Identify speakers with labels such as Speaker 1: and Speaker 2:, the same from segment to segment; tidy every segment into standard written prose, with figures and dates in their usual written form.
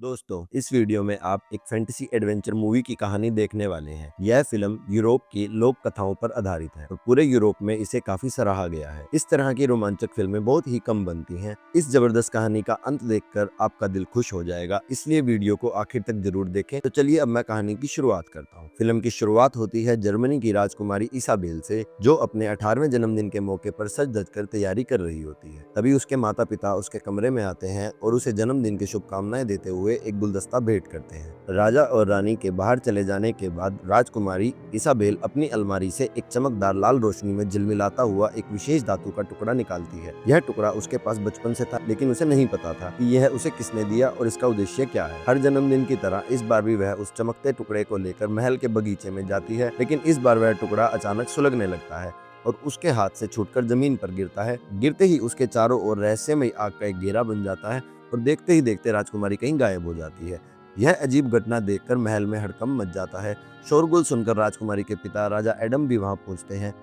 Speaker 1: दोस्तों, इस वीडियो में आप एक फैंटेसी एडवेंचर मूवी की कहानी देखने वाले हैं। यह फिल्म यूरोप की लोक कथाओं पर आधारित है और पूरे यूरोप में इसे काफी सराहा गया है। इस तरह की रोमांचक फिल्में बहुत ही कम बनती हैं। इस जबरदस्त कहानी का अंत देखकर आपका दिल खुश हो जाएगा, इसलिए वीडियो को आखिर तक जरूर देखें। तो चलिए अब मैं कहानी की शुरुआत करता हूँ। फिल्म की शुरुआत होती है जर्मनी की राजकुमारी इसाबेल से, जो अपने 18वें जन्मदिन के मौके पर सज धज कर तैयारी कर रही होती है। तभी उसके माता पिता उसके कमरे में आते हैं और उसे जन्मदिन की शुभकामनाएं देते हुए एक गुलदस्ता भेंट करते हैं। राजा और रानी के बाहर चले जाने के बाद राजकुमारी इसाबेल अपनी अलमारी से एक चमकदार लाल रोशनी में झिलमिलाता हुआ एक विशेष धातु का टुकड़ा निकालती है। यह टुकड़ा उसके पास बचपन से था, लेकिन उसे नहीं पता था कि यह उसे किसने दिया और इसका उद्देश्य क्या है। हर जन्मदिन की तरह इस बार भी वह उस चमकते टुकड़े को लेकर महल के बगीचे में जाती है, लेकिन इस बार वह टुकड़ा अचानक सुलगने लगता है और उसके हाथ से छूटकर जमीन पर गिरता है। गिरते ही उसके चारों ओर रहस्यमयी आग का एक घेरा बन जाता है और देखते ही देखते राजकुमारी कहीं गायब हो जाती है। यह अजीब घटना देखकर महल में हड़कंप मच जाता है। शोरगुल सुनकर राजकुमारी के पिता राजा एडम भी वहां पहुंचते हैं।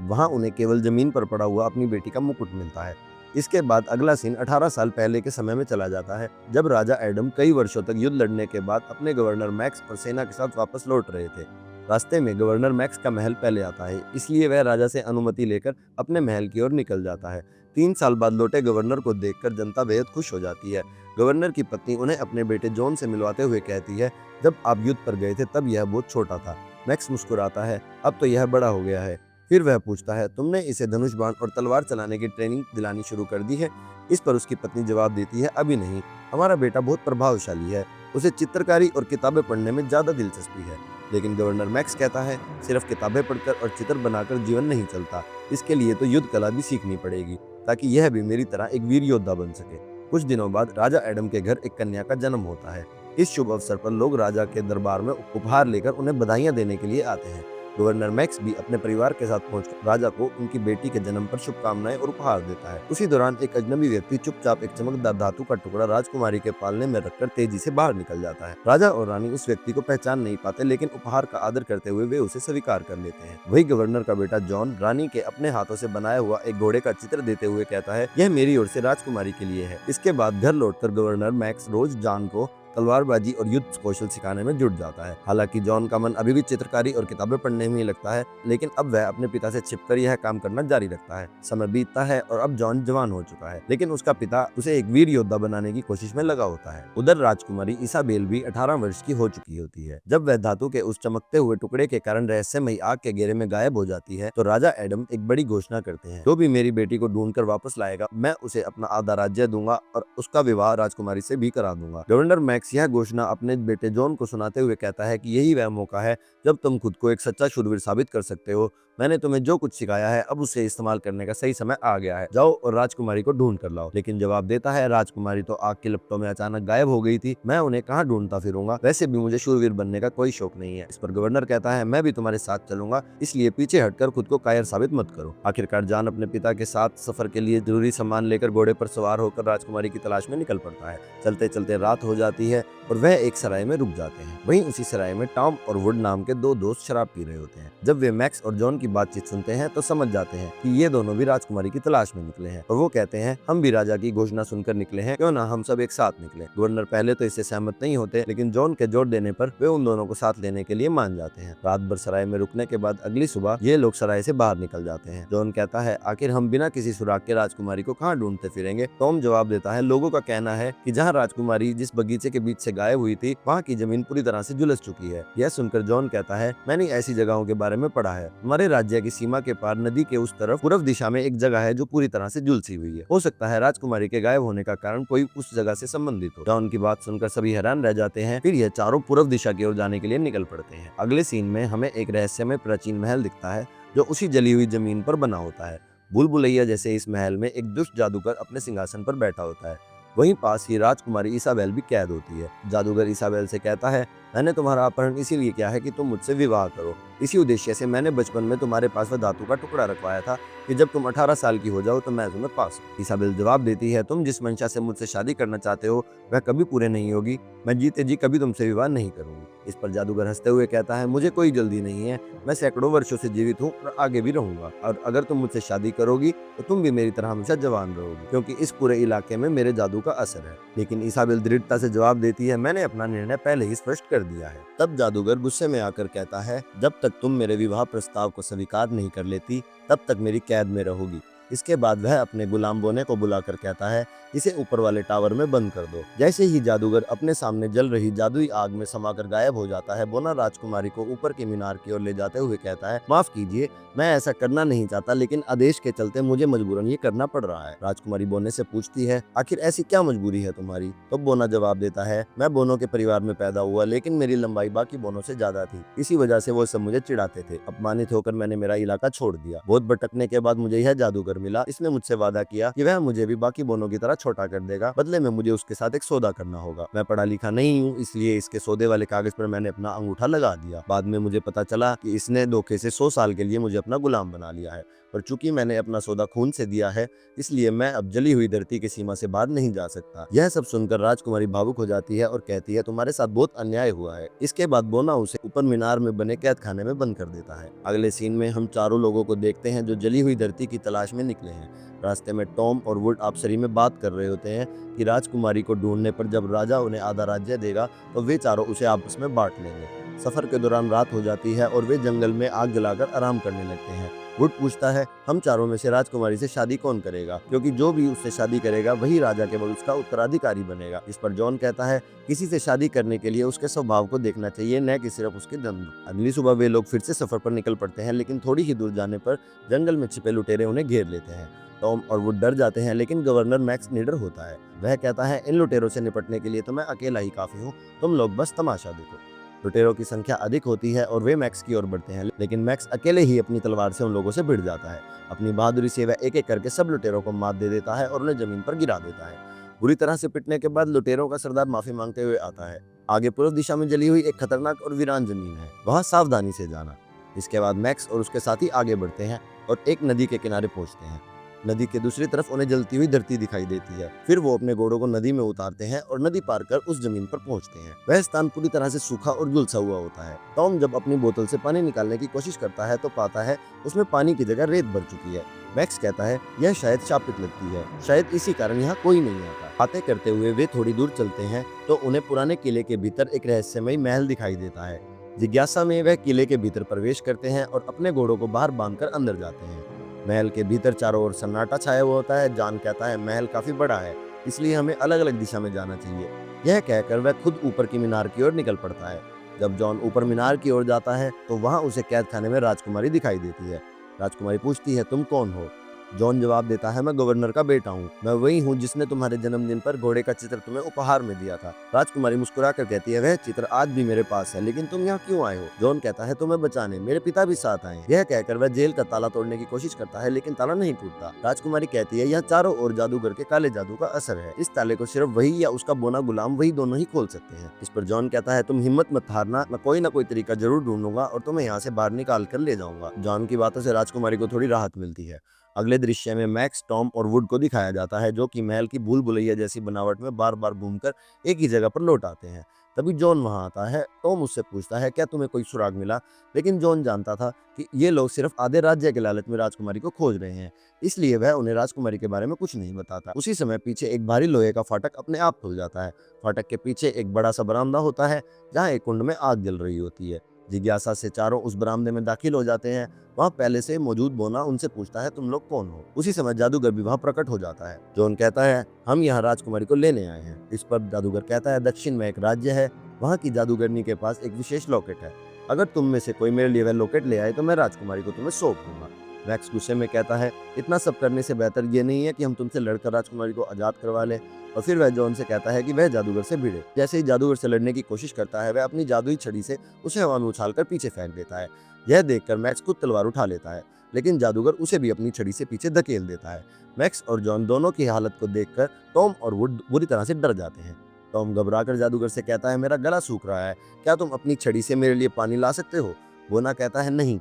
Speaker 1: वहां उन्हें केवल जमीन पर पड़ा हुआ अपनी बेटी का मुकुट मिलता है। इसके बाद अगला सीन 18 साल पहले के समय में चला जाता है, जब राजा एडम कई वर्षों तक युद्ध लड़ने के बाद अपने गवर्नर मैक्स और सेना के साथ वापस लौट रहे थे। रास्ते में गवर्नर मैक्स का महल पहले आता है, इसलिए वह राजा से अनुमति लेकर अपने महल की ओर निकल जाता है। 3 साल बाद लौटे गवर्नर को देखकर जनता बेहद खुश हो जाती है। गवर्नर की पत्नी उन्हें अपने बेटे जॉन से मिलवाते हुए कहती है, जब आप युद्ध पर गए थे तब यह बहुत छोटा था। मैक्स मुस्कुराता है, अब तो यह बड़ा हो गया है। फिर वह पूछता है, तुमने इसे धनुष बाण और तलवार चलाने की ट्रेनिंग दिलानी शुरू कर दी है? इस पर उसकी पत्नी जवाब देती है, अभी नहीं, हमारा बेटा बहुत प्रभावशाली है, उसे चित्रकारी और किताबें पढ़ने में ज्यादा दिलचस्पी है। लेकिन गवर्नर मैक्स कहता है, सिर्फ किताबें पढ़कर और चित्र बनाकर जीवन नहीं चलता, इसके लिए तो युद्ध कला भी सीखनी पड़ेगी, ताकि यह भी मेरी तरह एक वीर योद्धा बन सके। कुछ दिनों बाद राजा एडम के घर एक कन्या का जन्म होता है। इस शुभ अवसर पर लोग राजा के दरबार में उपहार लेकर उन्हें बधाइयां देने के लिए आते हैं। गवर्नर मैक्स भी अपने परिवार के साथ पहुंचकर राजा को उनकी बेटी के जन्म पर शुभकामनाएं और उपहार देता है। उसी दौरान एक अजनबी व्यक्ति चुपचाप एक चमकदार धातु का टुकड़ा राजकुमारी के पालने में रखकर तेजी से बाहर निकल जाता है। राजा और रानी उस व्यक्ति को पहचान नहीं पाते, लेकिन उपहार का आदर करते हुए वे उसे स्वीकार कर लेते हैं। वही गवर्नर का बेटा जॉन रानी के अपने हाथों से बनाया हुआ एक घोड़े का चित्र देते हुए कहता है, यह मेरी ओर से राजकुमारी के लिए है। इसके बाद घर लौटकर गवर्नर मैक्स रोज जॉन को तलवारबाजी और युद्ध कौशल सिखाने में जुट जाता है। हालांकि जॉन का मन अभी भी चित्रकारी और किताबें पढ़ने में ही लगता है, लेकिन अब वह अपने पिता से छिपकर यह काम करना जारी रखता है। समय बीतता है और अब जॉन जवान हो चुका है, लेकिन उसका पिता उसे एक वीर योद्धा बनाने की कोशिश में लगा होता है। उधर राजकुमारी इसाबेल भी 18 वर्ष की हो चुकी होती है। जब वह धातु के उस चमकते हुए टुकड़े के कारण रहस्यमयी आग के घेरे में गायब हो जाती है, तो राजा एडम एक बड़ी घोषणा करते हैं, जो भी मेरी बेटी को ढूंढकर वापस लाएगा, मैं उसे अपना आधा राज्य दूंगा और उसका विवाह राजकुमारी से भी करा दूंगा। गवर्नर मैक्स यह घोषणा अपने बेटे जॉन को सुनाते हुए कहता है कि यही वह मौका है जब तुम खुद को एक सच्चा शूरवीर साबित कर सकते हो। मैंने तुम्हें जो कुछ सिखाया है, अब उसे इस्तेमाल करने का सही समय आ गया है। जाओ और राजकुमारी को ढूंढ कर लाओ। लेकिन जवाब देता है, राजकुमारी तो आग की लपटों में अचानक गायब हो गई थी, मैं उन्हें कहाँ ढूंढता फिरूंगा, वैसे भी मुझे शूरवीर बनने का कोई शौक नहीं है। इस पर गवर्नर कहता है, मैं भी तुम्हारे साथ चलूंगा, इसलिए पीछे हटकर खुद को कायर साबित मत करो। आखिरकार जॉन अपने पिता के साथ सफर के लिए जरूरी सामान लेकर घोड़े पर सवार होकर राजकुमारी की तलाश में निकल पड़ता है। चलते चलते रात हो जाती है और वह एक सराय में रुक जाते हैं। वहीं उसी सराय में टॉम और वुड नाम के दो दोस्त शराब पी रहे होते हैं। जब वे मैक्स और जॉन की बातचीत सुनते हैं तो समझ जाते हैं कि ये दोनों भी राजकुमारी की तलाश में निकले हैं और वो कहते हैं, हम भी राजा की घोषणा सुनकर निकले हैं, क्यों ना हम सब एक साथ निकले। गवर्नर पहले तो इससे सहमत नहीं होते, लेकिन जॉन के जोर देने पर वे उन दोनों को साथ लेने के लिए मान जाते हैं। रात भर सराय में रुकने के बाद अगली सुबह ये लोग सराय से बाहर निकल जाते हैं। जॉन कहता है, आखिर हम बिना किसी सुराग के राजकुमारी को कहाँ ढूंढते फिरेंगे। टॉम जवाब देता है, लोगों का कहना है कि जहाँ राजकुमारी जिस बगीचे के बीच से गायब हुई थी, वहाँ की जमीन पूरी तरह से झुलस चुकी है। यह सुनकर जॉन कहता है, मैंने ऐसी जगहों के बारे में पढ़ा है, हमारे राज्य की सीमा के पार नदी के उस तरफ पूर्व दिशा में एक जगह है जो पूरी तरह से झुलसी हुई है। हो सकता है राजकुमारी के गायब होने का कारण कोई उस जगह से संबंधित हो। जॉन की बात सुनकर सभी हैरान रह जाते हैं। फिर यह चारों पूर्व दिशा की ओर जाने के लिए निकल पड़ते हैं। अगले सीन में हमें एक रहस्यमय प्राचीन महल दिखता है, जो उसी जली हुई जमीन पर बना होता है। भूल भुलैया जैसे इस महल में एक दुष्ट जादूगर अपने सिंहासन पर बैठा होता है। वहीं पास ही राजकुमारी इसाबेल भी कैद होती है। जादूगर इसाबेल से कहता है, मैंने तुम्हारा अपहरण इसीलिए किया है कि तुम मुझसे विवाह करो। इसी उद्देश्य से मैंने बचपन में तुम्हारे पास वह धातु का टुकड़ा रखवाया था कि जब तुम 18 साल की हो जाओ तो मैं तुम्हें पास हूँ। इसाबेल जवाब देती है, तुम जिस मंशा से मुझसे शादी करना चाहते हो वह कभी पूरे नहीं होगी। मैं जीते जी कभी तुमसे विवाह नहीं करूंगी। इस पर जादूगर हंसते हुए कहता है, मुझे कोई जल्दी नहीं है, मैं सैकड़ों वर्षों से जीवित हूँ और आगे भी रहूंगा। और अगर तुम मुझसे शादी करोगी तो तुम भी मेरी तरह हमेशा जवान रहोगी, क्योंकि इस पूरे इलाके में मेरे जादू का असर है। लेकिन इसाबेल दृढ़ता से जवाब देती है, मैंने अपना निर्णय पहले ही स्पष्ट कर दिया है। तब जादूगर गुस्से में आकर कहता है, जब तक तुम मेरे विवाह प्रस्ताव को स्वीकार नहीं कर लेती तब तक मेरी कैद में रहोगी। इसके बाद वह अपने गुलाम बोने को बुलाकर कहता है, इसे ऊपर वाले टावर में बंद कर दो। जैसे ही जादूगर अपने सामने जल रही जादुई आग में समाकर गायब हो जाता है, बोना राजकुमारी को ऊपर के मीनार की ओर ले जाते हुए कहता है, माफ कीजिए, मैं ऐसा करना नहीं चाहता, लेकिन आदेश के चलते मुझे मजबूरन ये करना पड़ रहा है। राजकुमारी बोने से पूछती है, आखिर ऐसी क्या मजबूरी है तुम्हारी? तो बोना जवाब देता है, मैं बोनों के परिवार में पैदा हुआ, लेकिन मेरी लंबाई बाकी बोनों से ज्यादा थी, इसी वजह से वो सब मुझे चिढ़ाते थे। अपमानित होकर मैंने मेरा इलाका छोड़ दिया। बहुत भटकने के बाद मुझे यह जादूगर मिला। इसने मुझसे वादा किया कि वह मुझे भी बाकी बोनों की तरह छोटा कर देगा। बदले में मुझे उसके साथ एक सौदा करना होगा। मैं पढ़ा लिखा नहीं हूँ, इसलिए इसके सौदे वाले कागज पर मैंने अपना अंगूठा लगा दिया। बाद में मुझे पता चला कि इसने धोखे से 100 साल के लिए मुझे अपना गुलाम बना लिया है। पर चूंकि मैंने अपना सौदा खून से दिया है, इसलिए मैं अब जली हुई धरती की सीमा से बाहर नहीं जा सकता। यह सब सुनकर राजकुमारी भावुक हो जाती है और कहती है, तुम्हारे साथ बहुत अन्याय हुआ है। इसके बाद बोना उसे ऊपर मीनार में बने कैद खाने में बंद कर देता है। अगले सीन में हम चारों लोगों को देखते हैं जो जली हुई धरती की तलाश में निकले हैं। रास्ते में टॉम और वुड आपसरी में बात कर रहे होते हैं कि राजकुमारी को ढूंढने पर जब राजा उन्हें आधा राज्य देगा तो वे चारों उसे आपस में बांट लेंगे। सफर के दौरान रात हो जाती है और वे जंगल में आग जलाकर आराम करने लगते हैं। वुड पूछता है, हम चारों में से राजकुमारी से शादी कौन करेगा, क्योंकि जो भी उससे शादी करेगा वही राजा के बाद उसका उत्तराधिकारी बनेगा। इस पर जॉन कहता है, किसी से शादी करने के लिए उसके स्वभाव को देखना चाहिए, न कि सिर्फ उसके दंड। अगली सुबह वे लोग फिर से सफर पर निकल पड़ते हैं, लेकिन थोड़ी ही दूर जाने पर जंगल में छिपे लुटेरे उन्हें घेर लेते हैं। टॉम और वुड डर जाते हैं, लेकिन गवर्नर मैक्स निडर होता है। वह कहता है, इन लुटेरों से निपटने के लिए तो मैं अकेला ही काफी हूँ, तुम लोग बस तमाशा देखो। लुटेरों की संख्या अधिक होती है और वे मैक्स की ओर बढ़ते हैं, लेकिन मैक्स अकेले ही अपनी तलवार से उन लोगों से भिड़ जाता है। अपनी बहादुरी से वह एक एक करके सब लुटेरों को मात दे देता है और उन्हें जमीन पर गिरा देता है। बुरी तरह से पिटने के बाद लुटेरों का सरदार माफी मांगते हुए आता है। आगे पूर्व दिशा में जली हुई एक खतरनाक और वीरान जमीन है, वहां सावधानी से जाना। इसके बाद मैक्स और उसके साथी आगे बढ़ते हैं और एक नदी के किनारे पहुंचते हैं। नदी के दूसरी तरफ उन्हें जलती हुई धरती दिखाई देती है। फिर वो अपने घोड़ों को नदी में उतारते हैं और नदी पार कर उस जमीन पर पहुंचते हैं। वह स्थान पूरी तरह से सूखा और झुलसा हुआ होता है। टॉम जब अपनी बोतल से पानी निकालने की कोशिश करता है तो पाता है उसमें पानी की जगह रेत भर चुकी है। मैक्स कहता है, यह शायद शापित लगती है, शायद इसी कारण यहाँ कोई नहीं आता। बातें करते हुए वे थोड़ी दूर चलते हैं तो उन्हें पुराने किले के भीतर एक रहस्यमयी महल दिखाई देता है। जिज्ञासा में वह किले के भीतर प्रवेश करते हैं और अपने घोड़ों को बाहर बांधकर अंदर जाते हैं। महल के भीतर चारों ओर सन्नाटा छाया हुआ होता है। जॉन कहता है, महल काफी बड़ा है, इसलिए हमें अलग अलग दिशा में जाना चाहिए। यह कहकर वह खुद ऊपर की मीनार की ओर निकल पड़ता है। जब जॉन ऊपर मीनार की ओर जाता है तो वहां उसे कैद खाने में राजकुमारी दिखाई देती है। राजकुमारी पूछती है, तुम कौन हो? जॉन जवाब देता है, मैं गवर्नर का बेटा हूँ, मैं वही हूँ जिसने तुम्हारे जन्मदिन पर घोड़े का चित्र तुम्हें उपहार में दिया था। राजकुमारी मुस्कुराकर कहती है, वह चित्र आज भी मेरे पास है, लेकिन तुम यहाँ क्यों आए हो? जॉन कहता है, तुम्हें बचाने, मेरे पिता भी साथ आए। यह कहकर वह जेल का ताला तोड़ने की कोशिश करता है, लेकिन ताला नहीं टूटता। राजकुमारी कहती है, यह चारों ओर जादूगर के काले जादू का असर है, इस ताले को सिर्फ वही या उसका बोना गुलाम वही दोनों ही खोल सकते हैं। इस पर जॉन कहता है, तुम हिम्मत मत हारना, मैं कोई ना कोई तरीका जरूर ढूंढूंगा और तुम्हें यहाँ से बाहर निकाल कर ले जाऊंगा। जॉन की बातों से राजकुमारी को थोड़ी राहत मिलती है। अगले दृश्य में मैक्स, टॉम और वुड को दिखाया जाता है, जो कि महल की भूल भुलैया जैसी बनावट में बार बार घूमकर एक ही जगह पर लौट आते हैं। तभी जॉन वहां आता है। टॉम उससे पूछता है, क्या तुम्हें कोई सुराग मिला? लेकिन जॉन जानता था कि ये लोग सिर्फ आधे राज्य के लालच में राजकुमारी को खोज रहे हैं, इसलिए वह उन्हें राजकुमारी के बारे में कुछ नहीं बताता। उसी समय पीछे एक भारी लोहे का फाटक अपने आप खुल जाता है। फाटक के पीछे एक बड़ा सा बरामदा होता है, जहाँ एक कुंड में आग जल रही होती है। जिज्ञासा से चारों उस बरामदे में दाखिल हो जाते हैं। वहाँ पहले से मौजूद बोना उनसे पूछता है, तुम लोग कौन हो? उसी समय जादूगर भी वहाँ प्रकट हो जाता है। जॉन कहता है, हम यहाँ राजकुमारी को लेने आए हैं। इस पर जादूगर कहता है, दक्षिण में एक राज्य है, वहाँ की जादूगरनी के पास एक विशेष लॉकेट है। अगर तुम में से कोई मेरे लिए वह लॉकेट ले आए तो मैं राजकुमारी को तुम्हें सौंप दूंगा। मैक्स गुस्से में कहता है, इतना सब करने से बेहतर ये नहीं है कि हम तुमसे लड़कर राजकुमारी को आजाद करवा लें? और फिर वह जॉन से कहता है कि वह जादूगर से भिड़े। जैसे ही जादूगर से लड़ने की कोशिश करता है, वह अपनी जादुई छड़ी से उसे हवा में उछालकर पीछे फेंक देता है। यह देखकर मैक्स खुद तलवार उठा लेता है, लेकिन जादूगर उसे भी अपनी छड़ी से पीछे धकेल देता है। मैक्स और जॉन दोनों की हालत को देखकर टॉम और वुड बुरी तरह से डर जाते हैं। टॉम घबराकर जादूगर से कहता है, मेरा गला सूख रहा है, क्या तुम अपनी छड़ी से मेरे लिए पानी ला सकते हो? वोना कहता है नहीं,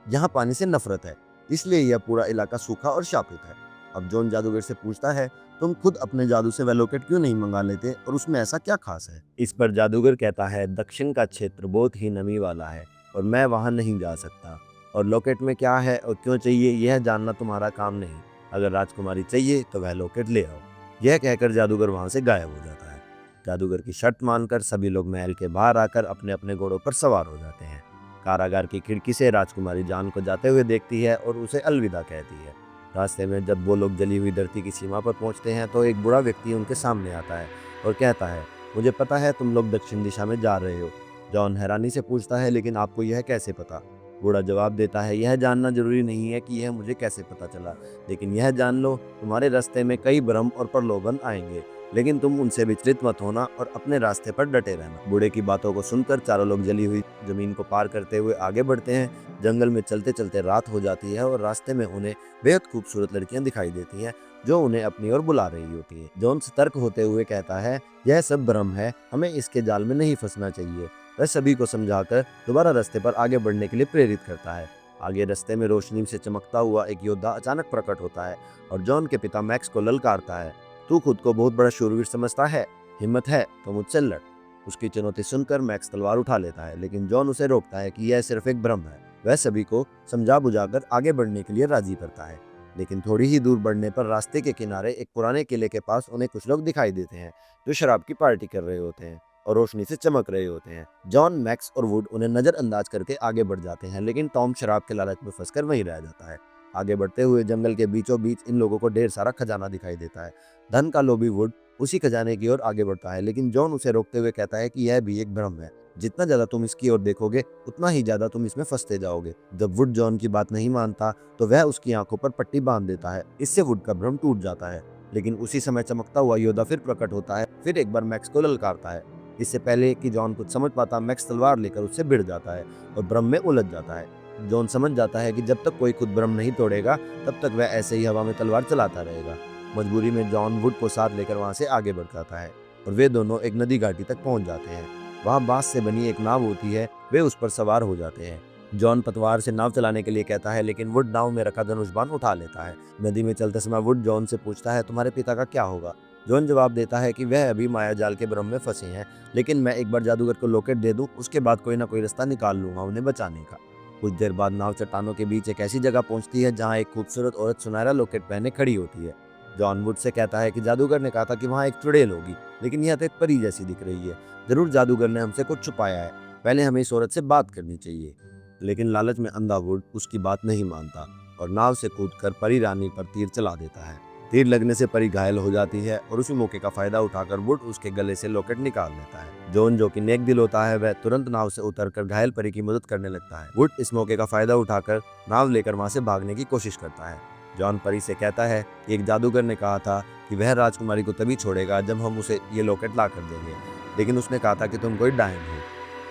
Speaker 1: यहाँ पानी से नफरत है, इसलिए यह पूरा इलाका सूखा और शापित है। अब जॉन जादूगर से पूछता है, तुम खुद अपने जादू से वह लॉकेट क्यों नहीं मंगा लेते और उसमें ऐसा क्या खास है? इस पर जादूगर कहता है, दक्षिण का क्षेत्र बहुत ही नमी वाला है और मैं वहां नहीं जा सकता, और लॉकेट में क्या है और क्यों चाहिए यह जानना तुम्हारा काम नहीं। अगर राजकुमारी चाहिए तो वह लॉकेट ले आओ। यह कहकर जादूगर वहां से गायब हो जाता है। जादूगर की शर्त मानकर सभी लोग महल के बाहर आकर अपने अपने घोड़ों पर सवार हो जाते हैं। कारागार की खिड़की से राजकुमारी जान को जाते हुए देखती है और उसे अलविदा कहती है। रास्ते में जब वो लोग जली हुई धरती की सीमा पर पहुंचते हैं तो एक बूढ़ा व्यक्ति उनके सामने आता है और कहता है, मुझे पता है तुम लोग दक्षिण दिशा में जा रहे हो। जॉन हैरानी से पूछता है, लेकिन आपको यह कैसे पता? बूढ़ा जवाब देता है, यह जानना जरूरी नहीं है कि यह मुझे कैसे पता चला, लेकिन यह जान लो तुम्हारे रास्ते में कई भ्रम और प्रलोभन आएंगे, लेकिन तुम उनसे विचलित मत होना और अपने रास्ते पर डटे रहना। बूढ़े की बातों को सुनकर चारों लोग जली हुई जमीन को पार करते हुए आगे बढ़ते हैं। जंगल में चलते चलते रात हो जाती है और रास्ते में उन्हें बेहद खूबसूरत लड़कियां दिखाई देती हैं जो उन्हें अपनी ओर बुला रही होती है। जॉन सतर्क होते हुए कहता है, यह सब भ्रम है, हमें इसके जाल में नहीं फंसना चाहिए। वह सभी को समझाकर दोबारा रास्ते पर आगे बढ़ने के लिए प्रेरित करता है। आगे रास्ते में रोशनी से चमकता हुआ एक योद्धा अचानक प्रकट होता है और जॉन के पिता मैक्स को ललकारता है, तू खुद को बहुत बड़ा शूरवीर समझता है, हिम्मत है तो मुझसे लड़। उसकी चुनौती सुनकर मैक्स तलवार उठा लेता है, लेकिन जॉन उसे रोकता है कि यह सिर्फ एक भ्रम है। वह सभी को समझा बुझाकर आगे बढ़ने के लिए राजी करता है, लेकिन थोड़ी ही दूर बढ़ने पर रास्ते के किनारे एक पुराने किले के पास उन्हें कुछ लोग दिखाई देते हैं जो शराब की पार्टी कर रहे होते हैं और रोशनी से चमक रहे होते हैं। जॉन, मैक्स और वुड उन्हें नजरअंदाज करके आगे बढ़ जाते हैं, लेकिन टॉम शराब के लालच में फंसकर वहीं रह जाता है। आगे बढ़ते हुए जंगल के बीचों बीच इन लोगों को ढेर सारा खजाना दिखाई देता है। धन का लोभी वुड उसी खजाने की ओर आगे बढ़ता है, लेकिन जॉन उसे रोकते हुए कहता है कि यह भी एक भ्रम है, जितना ज्यादा तुम इसकी ओर देखोगे उतना ही ज्यादा तुम इसमें फंसते जाओगे। जब वुड जॉन की बात नहीं मानता तो वह उसकी आंखों पर पट्टी बांध देता है। इससे वुड का भ्रम टूट जाता है, लेकिन उसी समय चमकता हुआ योद्धा फिर प्रकट होता है, फिर एक बार मैक्स को ललकारता है। इससे पहले कि जॉन कुछ समझ पाता, मैक्स तलवार लेकर उससे भिड़ जाता है और भ्रम में उलझ जाता है। जॉन समझ जाता है कि जब तक कोई खुद भ्रम नहीं तोड़ेगा तब तक वह ऐसे ही हवा में तलवार चलाता रहेगा। मजबूरी में जॉन वुड को साथ लेकर वहां से आगे बढ़ता है और वे दोनों एक नदी घाटी तक पहुंच जाते हैं। वहां बांस से बनी एक नाव होती है, वे उस पर सवार हो जाते हैं। जॉन पतवार से नाव चलाने के लिए कहता है, लेकिन वुड नाव में रखा धनुष बाण उठा लेता है। नदी में चलते समय वुड जॉन से पूछता है, तुम्हारे पिता का क्या होगा? जॉन जवाब देता है कि वह अभी माया जाल के भ्रम में फंसे हैं, लेकिन मैं एक बार जादूगर को लॉकेट दे दूं, उसके बाद कोई ना कोई रास्ता निकाल लूंगा उन्हें बचाने का। कुछ देर बाद नाव चट्टानों के बीच एक ऐसी जगह पहुंचती है जहां एक खूबसूरत औरत सुनहरा लॉकेट पहने खड़ी होती है। जॉन वुड से कहता है कि जादूगर ने कहा था कि वहाँ एक चुड़ैल होगी, लेकिन यह तो एक परी जैसी दिख रही है। जरूर जादूगर ने हमसे कुछ छुपाया है, पहले हमें इस औरत से बात करनी चाहिए। लेकिन लालच में अंधा वुड उसकी बात नहीं मानता और नाव से कूदकर परी रानी पर तीर चला देता है। तीर लगने से परी घायल हो जाती है और उसी मौके का फायदा उठाकर वुड उसके गले से लॉकेट निकाल लेता है। जॉन, जो कि नेक दिल होता है, वह तुरंत नाव से उतरकर घायल परी की मदद करने लगता है। वुड इस मौके का फायदा उठाकर नाव लेकर वहां से भागने की कोशिश करता है। जॉन परी से कहता है कि एक जादूगर ने कहा था कि वह राजकुमारी को तभी छोड़ेगा जब हम उसे ये लॉकेट ला कर देंगे, लेकिन उसने कहा था कि तुम कोई डायन हो।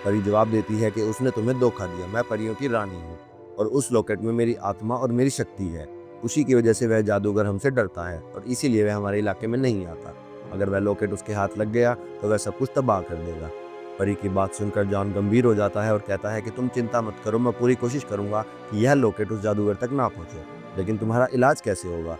Speaker 1: परी जवाब देती है कि उसने तुम्हें धोखा दिया, मैं परियों की रानी हूँ और उस लॉकेट में मेरी आत्मा और मेरी शक्ति है। उसी की वजह से वह जादूगर हमसे डरता है और इसीलिए वह हमारे इलाके में नहीं आता। अगर वह लॉकेट उसके हाथ लग गया तो वह सब कुछ तबाह कर देगा। परी की बात सुनकर जॉन गंभीर हो जाता है और कहता है कि तुम चिंता मत करो, मैं पूरी कोशिश करूंगा कि यह लॉकेट उस जादूगर तक ना पहुंचे, लेकिन तुम्हारा इलाज कैसे होगा?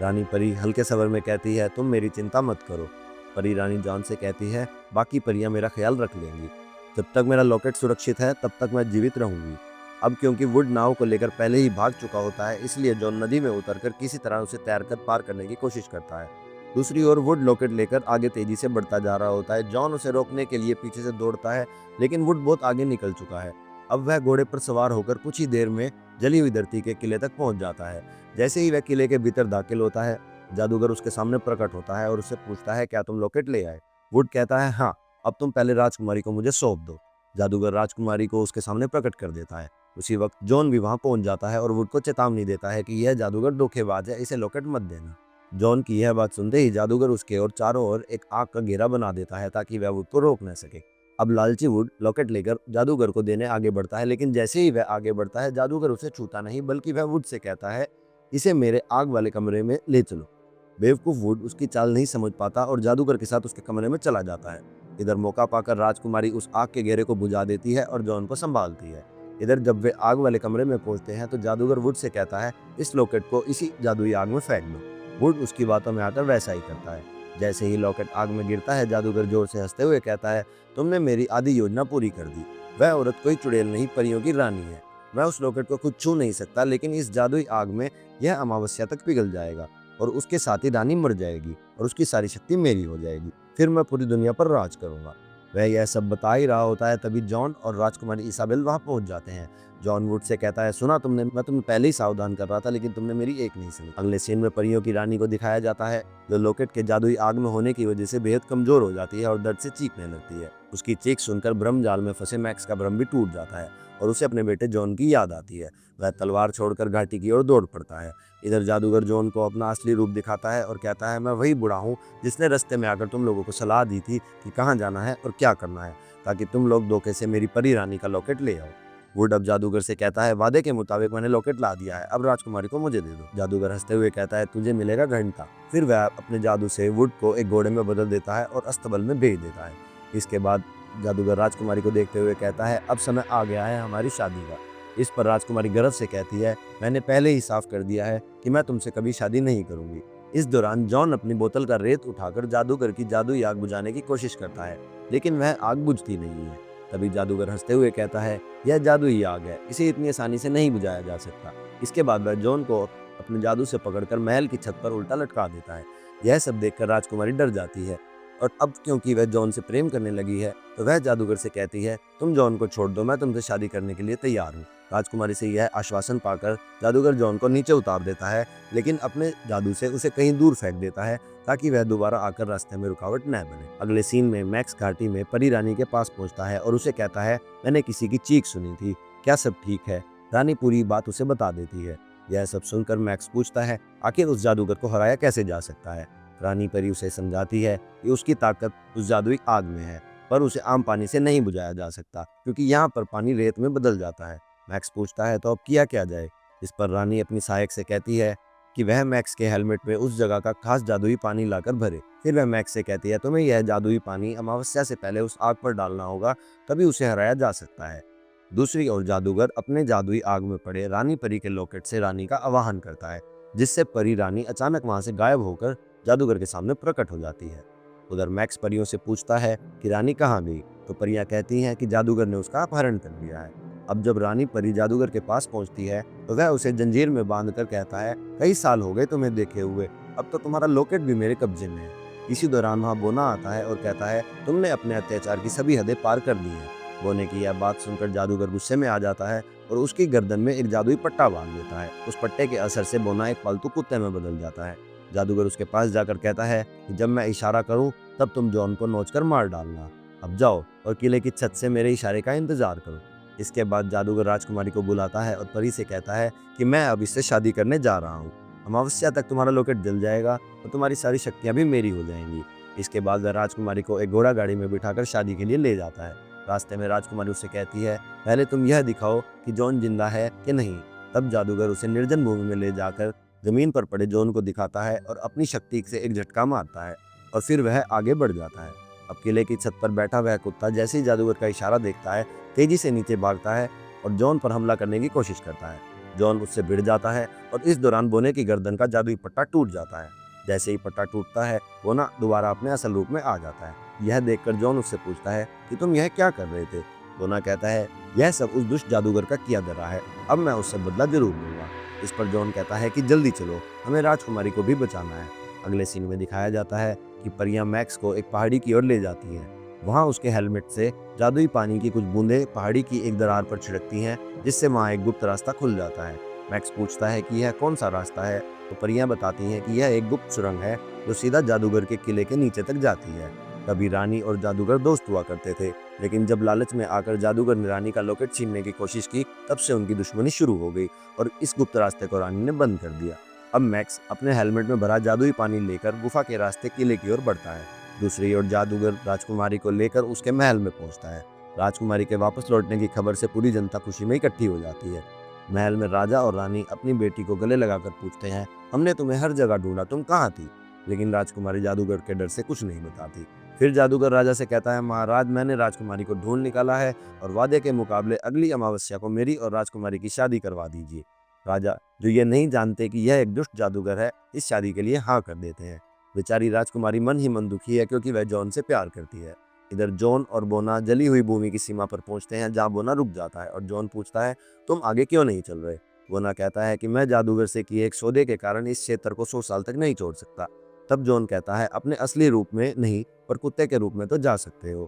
Speaker 1: रानी परी हल्के स्वर में कहती है, तुम मेरी चिंता मत करो। परी रानी जॉन से कहती है, बाकी परियां मेरा ख्याल रख लेंगी, जब तक मेरा लॉकेट सुरक्षित है तब तक मैं जीवित रहूंगी। अब क्योंकि वुड नाव को लेकर पहले ही भाग चुका होता है, इसलिए जॉन नदी में उतरकर किसी तरह उसे तैरकर पार करने की कोशिश करता है। दूसरी ओर वुड लॉकेट लेकर आगे तेजी से बढ़ता जा रहा होता है। जॉन उसे रोकने के लिए पीछे से दौड़ता है, लेकिन वुड बहुत आगे निकल चुका है। अब वह घोड़े पर सवार होकर कुछ ही देर में जली हुई धरती के किले तक पहुंच जाता है। जैसे ही वह किले के भीतर दाखिल होता है, जादूगर उसके सामने प्रकट होता है और उससे पूछता है, क्या तुम लॉकेट ले आए? वुड कहता है, हाँ, अब तुम पहले राजकुमारी को मुझे सौंप दो। जादूगर राजकुमारी को उसके सामने प्रकट कर देता है। उसी वक्त जॉन भी वहां पहुंच जाता है और वुड को चेतावनी देता है कि यह जादूगर धोखेबाज है, इसे लॉकेट मत देना। जॉन की यह बात सुनते ही जादूगर उसके और चारों ओर एक आग का घेरा बना देता है ताकि वह वुड को रोक न सके। अब लालची वुड लॉकेट लेकर जादूगर को देने आगे बढ़ता है, लेकिन जैसे ही वह आगे बढ़ता है जादूगर उसे छूता नहीं, बल्कि वह वुड से कहता है, इसे मेरे आग वाले कमरे में ले चलो। बेवकूफ वुड उसकी चाल नहीं समझ पाता और जादूगर के साथ उसके कमरे में चला जाता है। इधर मौका पाकर राजकुमारी उस आग के घेरे को बुझा देती है और जॉन को संभालती है। इधर जब वे आग वाले कमरे में पहुंचते हैं तो जादूगर वुड से कहता है इस लॉकेट को इसी जादुई आग में फेंक दो। वुड उसकी बातों में आकर वैसा ही करता है। जैसे ही लॉकेट आग में गिरता है जादूगर जोर से हंसते हुए कहता है तुमने मेरी आधी योजना पूरी कर दी। वह औरत कोई चुड़ैल नहीं, परियों की रानी है। मैं उस लॉकेट को खुद छू नहीं सकता, लेकिन इस जादुई आग में यह अमावस्या तक पिघल जाएगा और उसके साथ ही रानी मर जाएगी और उसकी सारी शक्ति मेरी हो जाएगी। फिर मैं पूरी दुनिया पर राज करूंगा। वह यह सब बता ही रहा होता है तभी जॉन और राजकुमारी इसाबेल वहां पहुंच जाते हैं। जॉन वुड से कहता है सुना तुमने, मैं तुम्हें पहले ही सावधान कर रहा था, लेकिन तुमने मेरी एक नहीं सुनी। अगले सीन में परियों की रानी को दिखाया जाता है जो लॉकेट के जादुई आग में होने की वजह से बेहद कमजोर हो जाती है और दर्द से चीखने लगती है। उसकी चीख सुनकर भ्रम जाल में फंसे मैक्स का भ्रम भी टूट जाता है और उसे अपने बेटे जॉन की याद आती है। वह तलवार छोड़कर घाटी की ओर दौड़ पड़ता है। इधर जादूगर जॉन को अपना असली रूप दिखाता है और कहता है मैं वही बूढ़ा हूँ जिसने रास्ते में आकर तुम लोगों को सलाह दी थी कि कहाँ जाना है और क्या करना है, ताकि तुम लोग धोखे से मेरी परी रानी का लॉकेट ले आओ। वुड अब जादूगर से कहता है वादे के मुताबिक मैंने लॉकेट ला दिया है, अब राजकुमारी को मुझे दे दो। जादूगर हंसते हुए कहता है तुझे मिलेगा घंटा। फिर वह अपने जादू से वुड को एक घोड़े में बदल देता है और अस्तबल में भेज देता है। इसके बाद जादूगर राजकुमारी को देखते हुए कहता है अब समय आ गया है हमारी शादी का। इस पर राजकुमारी गरज से कहती है मैंने पहले ही साफ कर दिया है कि मैं तुमसे कभी शादी नहीं करूंगी। इस दौरान जॉन अपनी बोतल का रेत उठाकर जादूगर की जादुई आग बुझाने की कोशिश करता है, लेकिन वह आग बुझती नहीं है। तभी जादूगर हंसते हुए कहता है यह जादुई आग है, इसे इतनी आसानी से नहीं बुझाया जा सकता। इसके बाद वह जॉन को अपने जादू से पकड़कर महल की छत पर उल्टा लटका देता है। यह सब देखकर राजकुमारी डर जाती है और अब क्योंकि वह जॉन से प्रेम करने लगी है तो वह जादूगर से कहती है तुम जॉन को छोड़ दो, मैं तुमसे शादी करने के लिए तैयार हूँ। राजकुमारी से यह आश्वासन पाकर जादूगर जॉन को नीचे उतार देता है, लेकिन अपने जादू से उसे कहीं दूर फेंक देता है ताकि वह दोबारा आकर रास्ते में रुकावट न बने। अगले सीन में मैक्स घाटी में परी रानी के पास पहुंचता है और उसे कहता है मैंने किसी की चीख सुनी थी, क्या सब ठीक है? रानी पूरी बात उसे बता देती है। यह सब सुनकर मैक्स पूछता है आखिर उस जादूगर को हराया कैसे जा सकता है। रानी परी उसे समझाती है कि उसकी ताकत उस जादुई आग में है, पर उसे आम पानी से नहीं बुझाया जा सकता क्योंकि यहाँ पर पानी रेत में बदल जाता है। मैक्स पूछता है तो अब किया क्या जाए? इस पर रानी अपनी सहायक से कहती है कि वह मैक्स के हेलमेट में उस जगह का खास जादुई पानी लाकर भरे। फिर वह मैक्स से कहती है तुम्हें यह जादुई पानी अमावस्या से पहले उस आग पर डालना होगा, तभी उसे हराया जा सकता है। दूसरी ओर जादूगर अपने जादुई आग में पड़े रानी परी के लॉकेट से रानी का आवाहन करता है, जिससे परी रानी अचानक वहां से गायब होकर जादूगर के सामने प्रकट हो जाती है। उधर मैक्स परियों से पूछता है कि रानी कहाँ गई, तो परियां कहती हैं कि जादूगर ने उसका अपहरण कर लिया है। अब जब रानी परी जादूगर के पास पहुंचती है तो वह उसे जंजीर में बांधकर कहता है कई साल हो गए तुम्हें देखे हुए, अब तो तुम्हारा लॉकेट भी मेरे कब्जे में है। इसी दौरान वहाँ बोना आता है और कहता है तुमने अपने अत्याचार की सभी हदें पार कर दी हैं। बोने की यह बात सुनकर जादूगर गुस्से में आ जाता है और उसकी गर्दन में एक जादुई पट्टा बांध देता है। उस पट्टे के असर से बोना एक पालतू कुत्ते में बदल जाता है। जादूगर उसके पास जाकर कहता है कि जब मैं इशारा करूं तब तुम जॉन को नोचकर मार डालना। अब जाओ और किले की छत से मेरे इशारे का इंतजार करो। इसके बाद जादूगर राजकुमारी को बुलाता है और परी से कहता है कि मैं अब इससे शादी करने जा रहा हूँ। अमावस्या तक तुम्हारा लॉकेट जल जाएगा और तुम्हारी सारी शक्तियाँ भी मेरी हो जाएंगी। इसके बाद वह राजकुमारी को एक घोड़ा गाड़ी में बिठाकर शादी के लिए ले जाता है। रास्ते में राजकुमारी उससे कहती है पहले तुम यह दिखाओ कि जॉन जिंदा है कि नहीं। तब जादूगर उसे निर्जन भूमि में ले जाकर जमीन पर पड़े जॉन को दिखाता है और अपनी शक्ति से एक झटका मारता है और फिर वह आगे बढ़ जाता है। अब किले की छत पर बैठा वह कुत्ता जैसे ही जादूगर का इशारा देखता है तेजी से नीचे भागता है और जॉन पर हमला करने की कोशिश करता है। जॉन उससे भिड़ जाता है और इस दौरान बोने की गर्दन का जादुई पट्टा टूट जाता है। जैसे ही पट्टा टूटता है बोना दोबारा अपने असल रूप में आ जाता है। यह देखकर जॉन उससे पूछता है कि तुम यह क्या कर रहे थे। बोना कहता है यह सब उस दुष्ट जादूगर का किया धरा है, अब मैं उससे बदला जरूर लूंगा। इस पर जॉन कहता है कि जल्दी चलो, हमें राजकुमारी को भी बचाना है। अगले सीन में दिखाया जाता है कि परियां मैक्स को एक पहाड़ी की ओर ले जाती हैं। वहां उसके हेलमेट से जादुई पानी की कुछ बूंदें पहाड़ी की एक दरार पर छिड़कती हैं, जिससे वहां एक गुप्त रास्ता खुल जाता है। मैक्स पूछता है कि यह कौन सा रास्ता है, तो परियां बताती हैं कि यह एक गुप्त सुरंग है जो सीधा जादूगर के किले के नीचे तक जाती है। कभी रानी और जादूगर दोस्त हुआ करते थे, लेकिन जब लालच में आकर जादूगर ने रानी का लॉकेट छीनने की कोशिश की तब से उनकी दुश्मनी शुरू हो गई और इस गुप्त रास्ते को रानी ने बंद कर दिया। अब मैक्स अपने हेलमेट में भरा जादुई पानी लेकर गुफा के रास्ते किले की ओर बढ़ता है। दूसरी ओर जादूगर राजकुमारी को लेकर उसके महल में पहुंचता है। राजकुमारी के वापस लौटने की खबर से पूरी जनता खुशी में इकट्ठी हो जाती है। महल में राजा और रानी अपनी बेटी को गले लगाकर पूछते हैं हमने तुम्हें हर जगह ढूंढा, तुम कहाँ थी? लेकिन राजकुमारी जादूगर के डर से कुछ नहीं बताती। फिर जादूगर राजा से कहता है, महाराज मैंने राजकुमारी को ढूंढ निकाला है और वादे के मुकाबले अगली अमावस्या को मेरी और राजकुमारी की शादी करवा दीजिए। राजा, जो ये नहीं जानते कि यह एक दुष्ट जादूगर है, इस शादी के लिए हाँ कर देते हैं। बेचारी राजकुमारी मन ही मन दुखी है क्योंकि वह जॉन से प्यार करती है। इधर जॉन और बोना जली हुई भूमि की सीमा पर पहुंचते हैं, जहां बोना रुक जाता है और जॉन पूछता है, तुम आगे क्यों नहीं चल रहे? बोना कहता है कि मैं जादूगर से किए एक सौदे के कारण इस क्षेत्र को 100 साल तक नहीं छोड़ सकता। तब जॉन कहता है, अपने असली रूप में नहीं पर कुत्ते के रूप में तो जा सकते हो।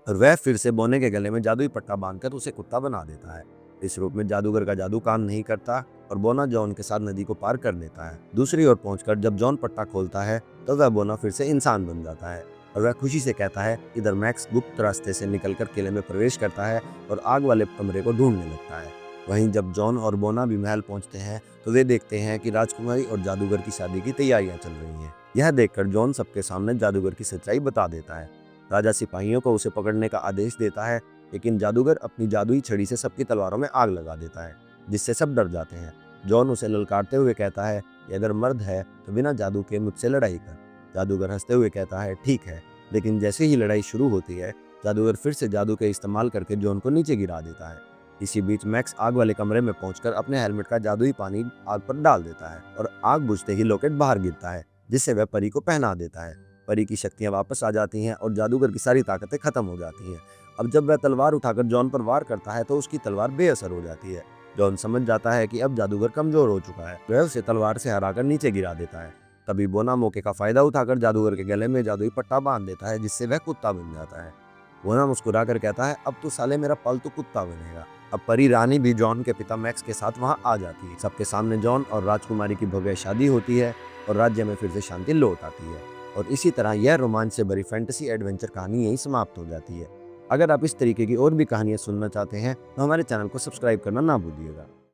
Speaker 1: और वह फिर से बोने के गले में जादुई पट्टा बांधकर उसे कुत्ता बना देता है। इस रूप में जादूगर का जादू काम नहीं करता और बोना जॉन के साथ नदी को पार कर लेता है। दूसरी ओर पहुंचकर जब जॉन पट्टा खोलता है तो वह बोना फिर से इंसान बन जाता है और वह खुशी से कहता है। इधर मैक्स गुप्त रास्ते से निकलकर किले में प्रवेश करता है और आग वाले कमरे को ढूंढने लगता है। वहीं जब जॉन और बोना भी महल पहुंचते हैं तो वे देखते हैं कि राजकुमारी और जादूगर की शादी की तैयारियां चल रही हैं। यह देखकर जॉन सबके सामने जादूगर की सच्चाई बता देता है। राजा सिपाहियों को उसे पकड़ने का आदेश देता है, लेकिन जादूगर अपनी जादुई छड़ी से सबकी तलवारों में आग लगा देता है, जिससे सब डर जाते हैं। जॉन उसे ललकारते हुए कहता है कि अगर मर्द है तो बिना जादू के मुझसे लड़ाई कर। जादूगर हंसते हुए कहता है, ठीक है। लेकिन जैसे ही लड़ाई शुरू होती है, जादूगर फिर से जादू के इस्तेमाल करके जॉन को नीचे गिरा देता है। इसी बीच मैक्स आग वाले कमरे में पहुंचकर अपने हेलमेट का जादुई पानी आग पर डाल देता है और आग बुझते ही लॉकेट बाहर गिरता है, जिससे वह परी को पहना देता है। परी की शक्तियां वापस आ जाती हैं और जादूगर की सारी ताकतें खत्म हो जाती हैं। अब जब वह तलवार उठाकर जॉन पर वार करता है तो उसकी तलवार बेअसर हो जाती है। जॉन समझ जाता है कि अब जादूगर कमजोर हो चुका है। वह उसे तलवार से हराकर नीचे गिरा देता है। तभी बोना मौके का फायदा उठाकर जादूगर के गले में जादुई पट्टा बांध देता है, जिससे वह कुत्ता बन जाता है। बोना मुस्कुरा कर कहता है, अब तो साले मेरा पालतू कुत्ता बनेगा। अब परी रानी भी जॉन के पिता मैक्स के साथ वहां आ जाती है। सबके सामने जॉन और राजकुमारी की भव्य शादी होती है और राज्य में फिर से शांति लौट आती है। और इसी तरह यह रोमांच से भरी फैंटेसी एडवेंचर कहानी यहीं समाप्त हो जाती है। अगर आप इस तरीके की और भी कहानियां सुनना चाहते हैं तो हमारे चैनल को सब्सक्राइब करना ना भूलिएगा।